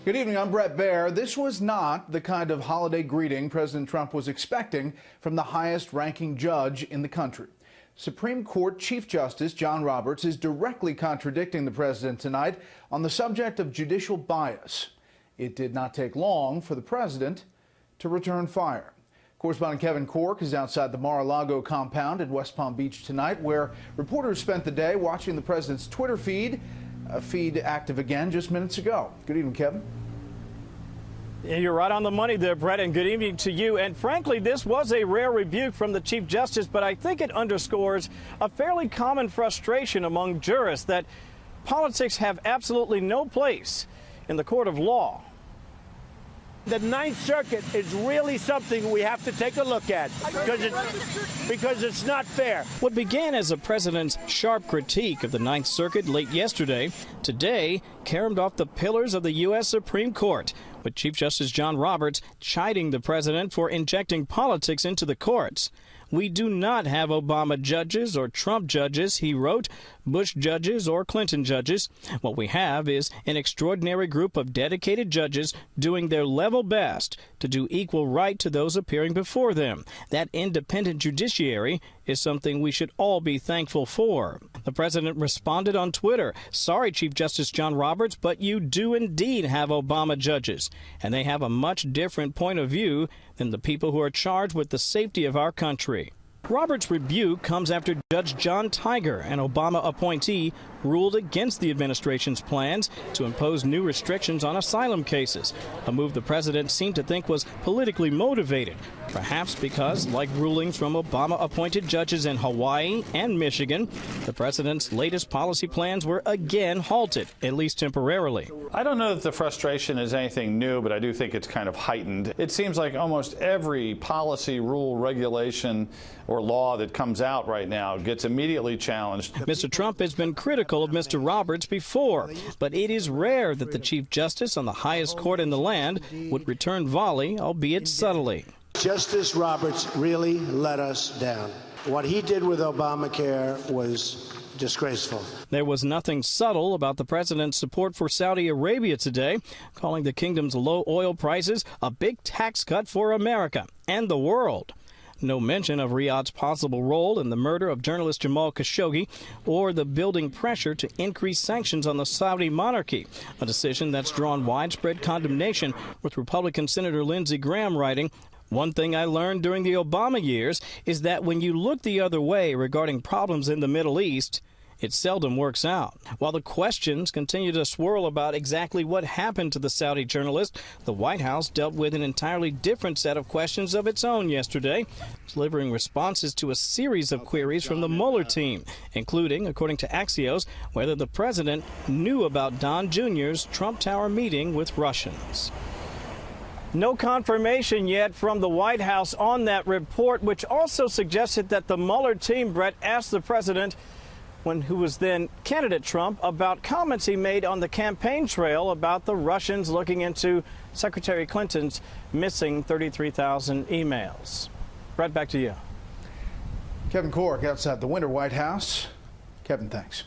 Good evening, I'm Brett Baer. This was not the kind of holiday greeting President Trump was expecting from the highest-ranking judge in the country. Supreme Court Chief Justice John Roberts is directly contradicting the president tonight on the subject of judicial bias. It did not take long for the president to return fire. Correspondent Kevin Cork is outside the Mar-a-Lago compound in West Palm Beach tonight, where reporters spent the day watching the president's Twitter feed, a feed active again just minutes ago. Good evening, Kevin. You're right on the money there, Brett, and good evening to you. And frankly, this was a rare rebuke from the Chief Justice, but I think it underscores a fairly common frustration among jurists that politics have absolutely no place in the court of law. The Ninth Circuit is really something we have to take a look at because it's not fair. What began as a president's sharp critique of the Ninth Circuit late yesterday, today caromed off the pillars of the U.S. Supreme Court, with Chief Justice John Roberts chiding the president for injecting politics into the courts. We do not have Obama judges or Trump judges, he wrote, Bush judges or Clinton judges. What we have is an extraordinary group of dedicated judges doing their level best to do equal right to those appearing before them. That independent judiciary is something we should all be thankful for. The president responded on Twitter, "Sorry, Chief Justice John Roberts, but you do indeed have Obama judges, and they have a much different point of view than the people who are charged with the safety of our country." Roberts' rebuke comes after Judge John Tiger, an Obama appointee, ruled against the administration's plans to impose new restrictions on asylum cases, a move the president seemed to think was politically motivated, perhaps because, like rulings from Obama-appointed judges in Hawaii and Michigan, the president's latest policy plans were again halted, at least temporarily. I don't know that the frustration is anything new, but I do think it's kind of heightened. It seems like almost every policy, rule, regulation, or law that comes out right now gets immediately challenged. Mr. Trump has been critical of Mr. Roberts before, but it is rare that the Chief Justice on the highest court in the land would return volley, albeit subtly. Justice Roberts really let us down. What he did with Obamacare was disgraceful. There was nothing subtle about the president's support for Saudi Arabia today, calling the kingdom's low oil prices a big tax cut for America and the world. No mention of Riyadh's possible role in the murder of journalist Jamal Khashoggi or the building pressure to increase sanctions on the Saudi monarchy, a decision that's drawn widespread condemnation, with Republican Senator Lindsey Graham writing, "One thing I learned during the Obama years is that when you look the other way regarding problems in the Middle East, it seldom works out." While the questions continue to swirl about exactly what happened to the Saudi journalist, the White House dealt with an entirely different set of questions of its own yesterday, delivering responses to a series of queries from the Mueller team, including, according to Axios, whether the president knew about Don Jr.'s Trump Tower meeting with Russians. No confirmation yet from the White House on that report, which also suggested that the Mueller team, Brett, asked the president, who was then candidate Trump, about comments he made on the campaign trail about the Russians looking into Secretary Clinton's missing 33,000 emails. Brett, back to you. Kevin Cork outside the Winter White House. Kevin, thanks.